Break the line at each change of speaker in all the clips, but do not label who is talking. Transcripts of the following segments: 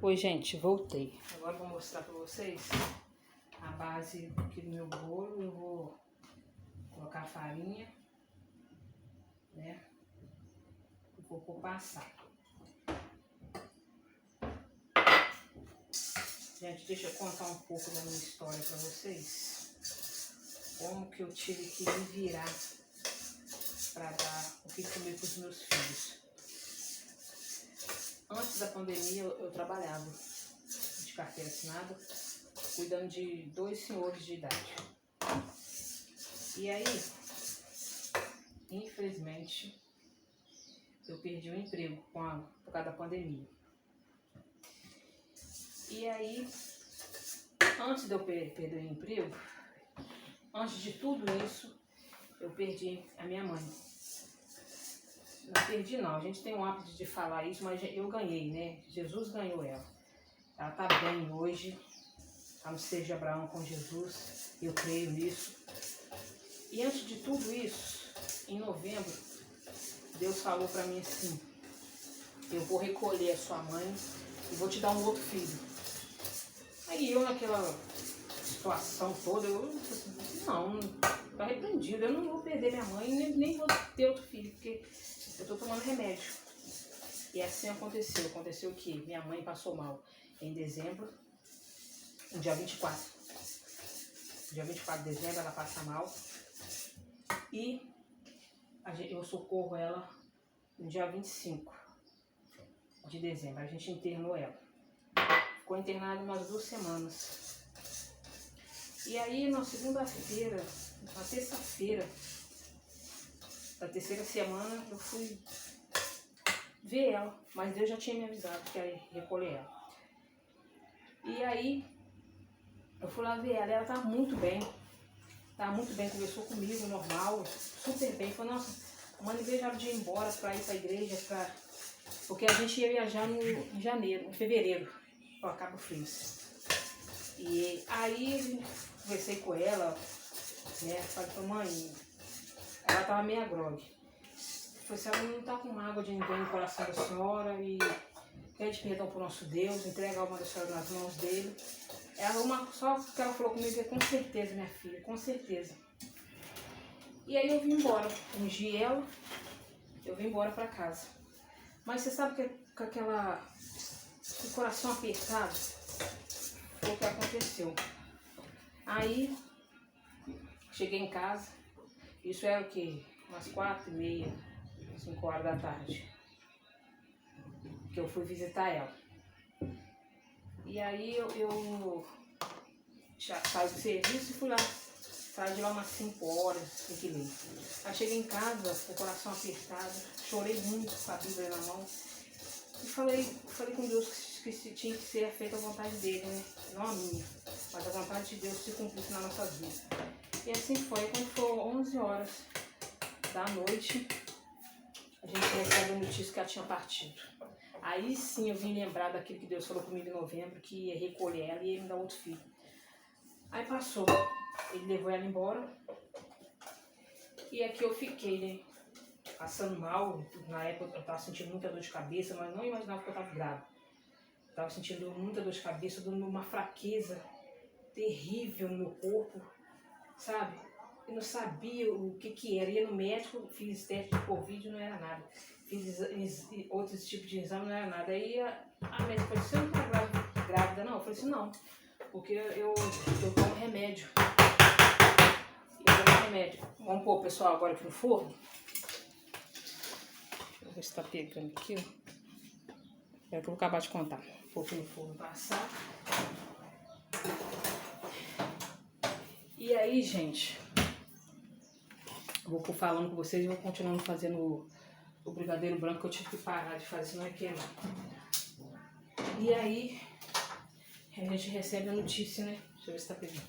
Oi, gente, voltei. Agora eu vou mostrar pra vocês a base aqui do meu bolo. Eu vou colocar a farinha, né? E vou pôr passar. Gente, deixa eu contar um pouco da minha história pra vocês. Como que eu tive que me virar pra dar o que comer pros meus filhos. Antes da pandemia eu trabalhava de carteira assinada, cuidando de 2 senhores de idade. E aí, infelizmente, eu perdi o emprego por causa da pandemia. E aí, antes de eu perder o emprego, antes de tudo isso, eu perdi a minha mãe. Não perdi não, a gente tem um hábito de falar isso, mas eu ganhei, né? Jesus ganhou ela. Ela tá bem hoje, tá no seio de Abraão com Jesus, eu creio nisso. E antes de tudo isso, em novembro, Deus falou pra mim assim: eu vou recolher a sua mãe e vou te dar um outro filho. Aí eu, naquela situação toda, não, tô arrependido, eu não vou perder minha mãe, nem vou ter outro filho, porque eu tô tomando remédio. E assim aconteceu. Aconteceu que minha mãe passou mal em dezembro, no dia 24. Dia 24 de dezembro ela passa mal. E eu socorro ela no dia 25 de dezembro. A gente internou ela. Ficou internada umas 2 semanas. E aí na segunda-feira, na terça-feira da terceira semana, eu fui ver ela, mas Deus já tinha me avisado que ia recolher ela. E aí eu fui lá ver ela, ela tava muito bem, conversou comigo, normal, super bem. Falou: nossa, mãe, em vez de ir embora pra ir pra igreja, porque a gente ia viajar em fevereiro, pra Cabo Frio. E aí conversei com ela, né, falei: mãe, ela tava meio grogue. Falei: se ela não tá com mágoa de ninguém no coração da senhora e pede perdão pro nosso Deus, entrega a alma da senhora nas mãos dele. Só que ela falou comigo: é com certeza, minha filha, com certeza. E aí eu vim embora, ungi ela, eu vim embora pra casa. Mas você sabe que com o coração apertado, foi o que aconteceu. Aí, cheguei em casa, isso era o quê? Umas 4h30, 5 horas da tarde, que eu fui visitar ela. E aí eu já saí do serviço e fui lá. Saí de lá umas 5 horas, 5h30. Aí cheguei em casa, com o coração apertado, chorei muito com a Bíblia na mão. E falei com Deus que tinha que ser feita a vontade dele, né? Não a minha, mas a vontade de Deus se cumprisse na nossa vida. E assim foi. Quando foi 11 horas da noite, a gente recebeu a notícia que ela tinha partido. Aí sim eu vim lembrar daquilo que Deus falou comigo em novembro, que ia recolher ela e ia me dar outro filho. Aí passou, ele levou ela embora e aqui eu fiquei, né, passando mal. Na época eu tava sentindo muita dor de cabeça, mas não imaginava que eu tava grávida. Eu tava sentindo muita dor de cabeça, dando uma fraqueza terrível no meu corpo, sabe? Eu não sabia o que era. Ia no médico, fiz teste de Covid, não era nada. Fiz outros tipos de exame, não era nada. Aí a médica falou: você não tá grávida não? Eu falei assim: não, porque eu tomo remédio. Vamos pôr, pessoal, agora aqui no forno. Deixa eu ver se tá pegando aqui, ó. É o que eu vou acabar de contar. Um pouco no forno passar. E aí, gente, eu vou falando com vocês e vou continuando fazendo o brigadeiro branco, que eu tive que parar de fazer, senão é queimar. E aí, a gente recebe a notícia, né? Deixa eu ver se tá pegando.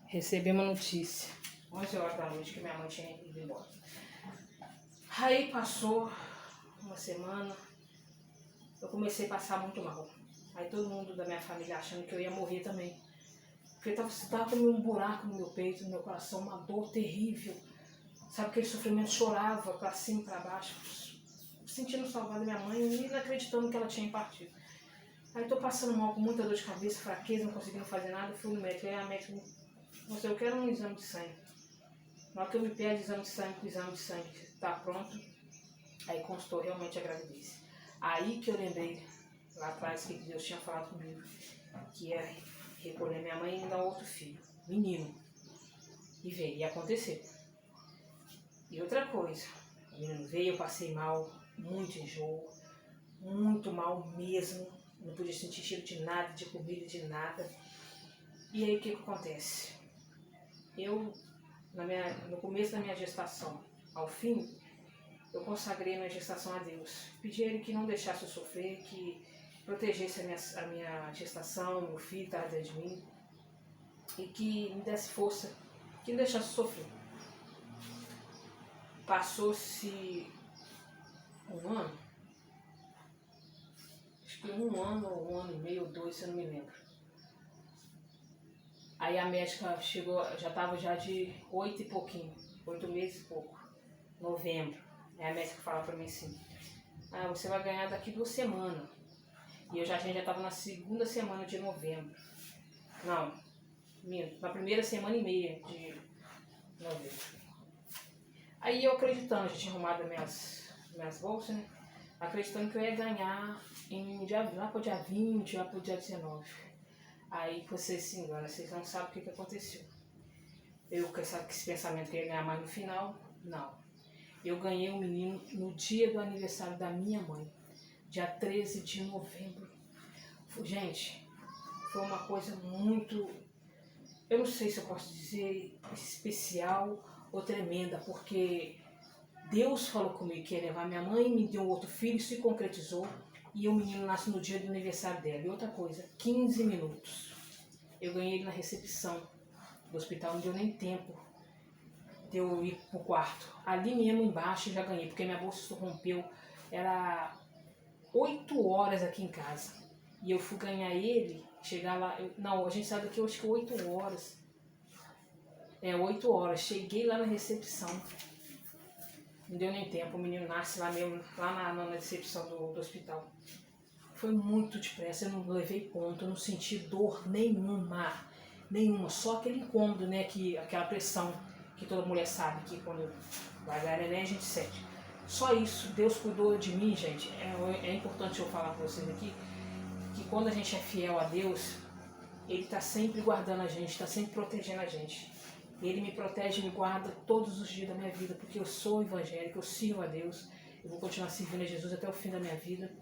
Recebemos a notícia, 11 horas da noite, que minha mãe tinha ido embora. Aí passou uma semana, eu comecei a passar muito mal. Aí todo mundo da minha família achando que eu ia morrer também. Porque tava com um buraco no meu peito, no meu coração, uma dor terrível. Sabe, aquele sofrimento, chorava pra cima e pra baixo, sentindo saudade da minha mãe e não acreditando que ela tinha partido. Aí tô passando mal com muita dor de cabeça, fraqueza, não conseguindo fazer nada, fui no médico. Aí a médica me disse, eu quero um exame de sangue. Na hora que eu me pedi exame de sangue, o exame de sangue tá pronto, aí constou realmente a gravidez. Aí que eu lembrei, lá atrás, que Deus tinha falado comigo, que era recolher minha mãe e me dar outro filho, menino. E veio, e aconteceu. E outra coisa, o menino veio, eu passei mal, muito enjoo, muito mal mesmo, não podia sentir cheiro de nada, de comida, de nada. E aí o que acontece? Eu, no começo da minha gestação, ao fim, eu consagrei minha gestação a Deus. Pedi a Ele que não deixasse eu sofrer, que protegesse a minha gestação, meu filho estava dentro de mim, e que me desse força, que não deixasse eu sofrer. Passou-se um ano, acho que um ano ou um ano e meio ou dois, eu não me lembro. Aí a médica chegou, já estava já de 8 e pouquinho, 8 meses e pouco, novembro. Aí a médica fala para mim assim, você vai ganhar daqui 2 semanas. E a gente já estava na segunda semana de novembro. Não, na primeira semana e meia de novembro. Aí eu acreditando, já tinha arrumado minhas bolsas, né? Acreditando que eu ia ganhar lá pro dia 20, lá pro dia 19. Aí vocês se enganam, vocês não sabem o que aconteceu. Eu com esse pensamento que eu ia ganhar mais no final, não. Eu ganhei um menino no dia do aniversário da minha mãe, dia 13 de novembro. Gente, foi uma coisa muito, eu não sei se eu posso dizer especial ou tremenda, porque Deus falou comigo que ia levar minha mãe, me deu outro filho, se concretizou, e o menino nasce no dia do aniversário dela. E outra coisa, 15 minutos. Eu ganhei ele na recepção do hospital, não deu nem tempo de eu ir pro quarto. Ali mesmo embaixo eu já ganhei, porque minha bolsa se rompeu. Era 8 horas aqui em casa. E eu fui ganhar ele, chegar lá... a gente saiu daqui, eu acho que 8 horas. 8 horas. Cheguei lá na recepção. Não deu nem tempo, o menino nasce lá mesmo, lá na recepção do hospital. Foi muito depressa, eu não levei ponto, eu não senti dor nenhuma, só aquele incômodo, né, aquela pressão que toda mulher sabe que quando vai dar neném a gente sente. Só isso, Deus cuidou de mim, gente. É importante eu falar para vocês aqui, que quando a gente é fiel a Deus, Ele está sempre guardando a gente, está sempre protegendo a gente. Ele me protege e me guarda todos os dias da minha vida, porque eu sou evangélico, eu sirvo a Deus, eu vou continuar servindo a Jesus até o fim da minha vida.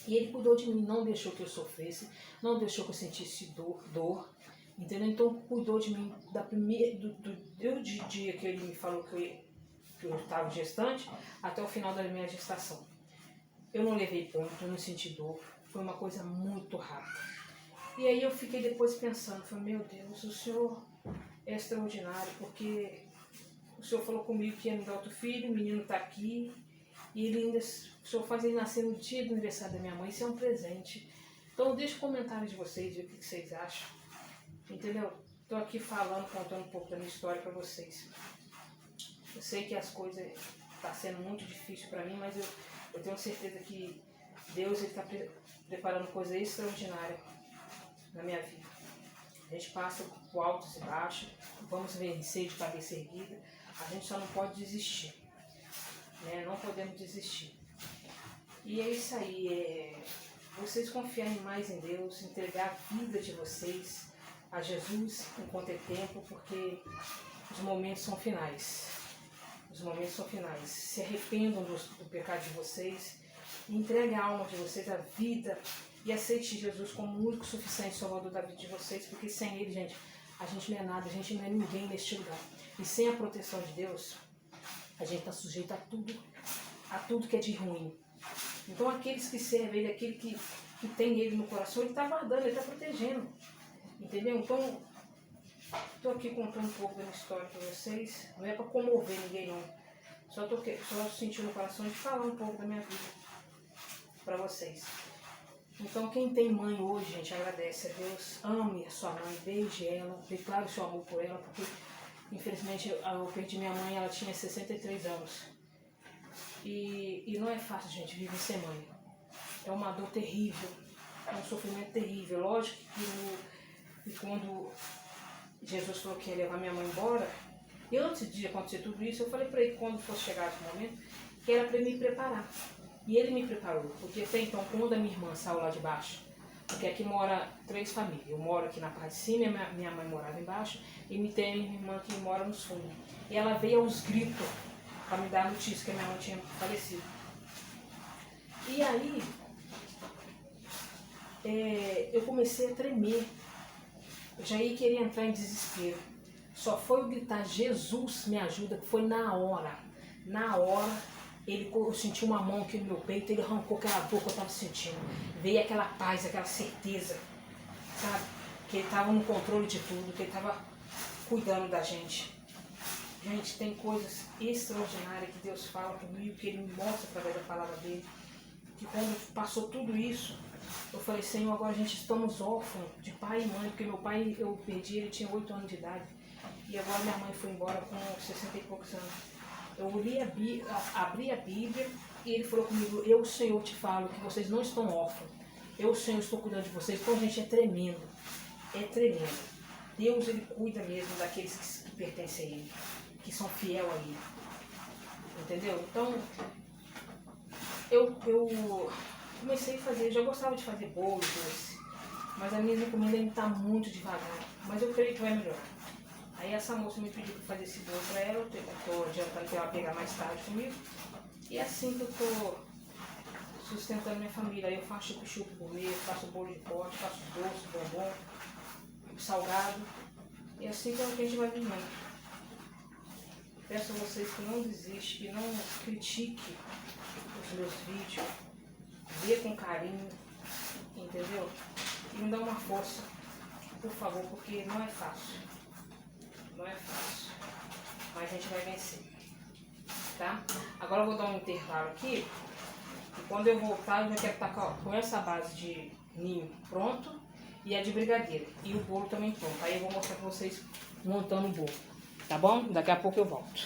E Ele cuidou de mim, não deixou que eu sofresse, não deixou que eu sentisse dor, entendeu? Então cuidou de mim do dia que Ele me falou que eu estava gestante, até o final da minha gestação. Eu não levei ponto, eu não senti dor, foi uma coisa muito rápida. E aí eu fiquei depois pensando, falei, meu Deus, o Senhor é extraordinário, porque o Senhor falou comigo que ia me dar outro filho, o menino está aqui, e ele ainda, o Senhor faz ele nascer no dia do aniversário da minha mãe, isso é um presente. Então deixa comentários de vocês, ver o que vocês acham, entendeu? Estou aqui falando, contando um pouco da minha história para vocês. Eu sei que as coisas estão sendo muito difíceis para mim, mas eu tenho certeza que Deus está preparando coisa extraordinária na minha vida. A gente passa por altos e baixos, vamos vencer de cabeça erguida, a gente só não pode desistir, né? Não podemos desistir. E é isso aí, vocês confiarem mais em Deus, entregar a vida de vocês a Jesus enquanto é tempo, porque os momentos são finais. Os momentos são finais. Se arrependam do pecado de vocês, entregue a alma de vocês, a vida, e aceite Jesus como o único suficiente salvador da vida de vocês, porque sem Ele, gente, a gente não é nada, a gente não é ninguém neste lugar. E sem a proteção de Deus, a gente está sujeito a tudo que é de ruim. Então aqueles que servem Ele, aquele que tem Ele no coração, Ele está guardando, Ele está protegendo. Entendeu? Então, estou aqui contando um pouco da minha história para vocês. Não é para comover ninguém, não. Só senti no coração de falar um pouco da minha vida para vocês. Então, quem tem mãe hoje, gente, agradece a Deus. Ame a sua mãe, beije ela, declare o seu amor por ela, porque, infelizmente, eu perdi minha mãe, ela tinha 63 anos. E não é fácil, gente, viver sem mãe. É uma dor terrível. um sofrimento terrível. Lógico que quando Jesus falou que ia levar minha mãe embora, e antes de acontecer tudo isso, eu falei para ele que quando fosse chegar esse momento, que era para me preparar. E ele me preparou, porque até então, quando a minha irmã saiu lá de baixo, porque aqui mora 3 famílias, eu moro aqui na parte de cima, minha mãe morava embaixo, e tem a minha irmã que mora nos fundos. E ela veio aos gritos para me dar a notícia que a minha mãe tinha falecido. E aí, eu comecei a tremer. Eu já ia querer entrar em desespero. Só foi eu gritar, Jesus me ajuda, que foi na hora. Na hora, eu senti uma mão aqui no meu peito, ele arrancou aquela dor que eu estava sentindo. Veio aquela paz, aquela certeza, sabe? Que ele estava no controle de tudo, que ele estava cuidando da gente. Gente, tem coisas extraordinárias que Deus fala comigo, que Ele me mostra através da palavra dEle. Que quando passou tudo isso, eu falei, Senhor, agora a gente estamos órfãos de pai e mãe, porque meu pai eu perdi, ele tinha 8 anos de idade. E agora minha mãe foi embora com 60 e poucos anos. Eu abri a Bíblia e ele falou comigo, eu, Senhor, te falo que vocês não estão órfãos. Eu, Senhor, estou cuidando de vocês. Então, gente, é tremendo. É tremendo. Deus, Ele cuida mesmo daqueles que pertencem a Ele, que são fiel a Ele. Entendeu? Então, eu comecei a fazer, já gostava de fazer bolo, doce, mas a minha encomenda ainda está muito devagar. Mas eu creio que vai melhorar. Aí essa moça me pediu para fazer esse bolo para ela, eu estou adiantando que ela vai pegar mais tarde comigo. E é assim que eu estou sustentando minha família. Aí eu faço chup-chup gourmet, faço bolo de pote, faço doce, bombom, salgado. E assim que a gente vai vivendo. Peço a vocês que não desistem, que não critiquem os meus vídeos. Vê com carinho, entendeu? E me dá uma força, por favor, porque não é fácil. Não é fácil, mas a gente vai vencer, tá? Agora eu vou dar um intervalo aqui, e quando eu voltar eu já quero estar com essa base de ninho pronto e a de brigadeiro, e o bolo também pronto. Aí eu vou mostrar pra vocês montando o bolo, tá bom? Daqui a pouco eu volto.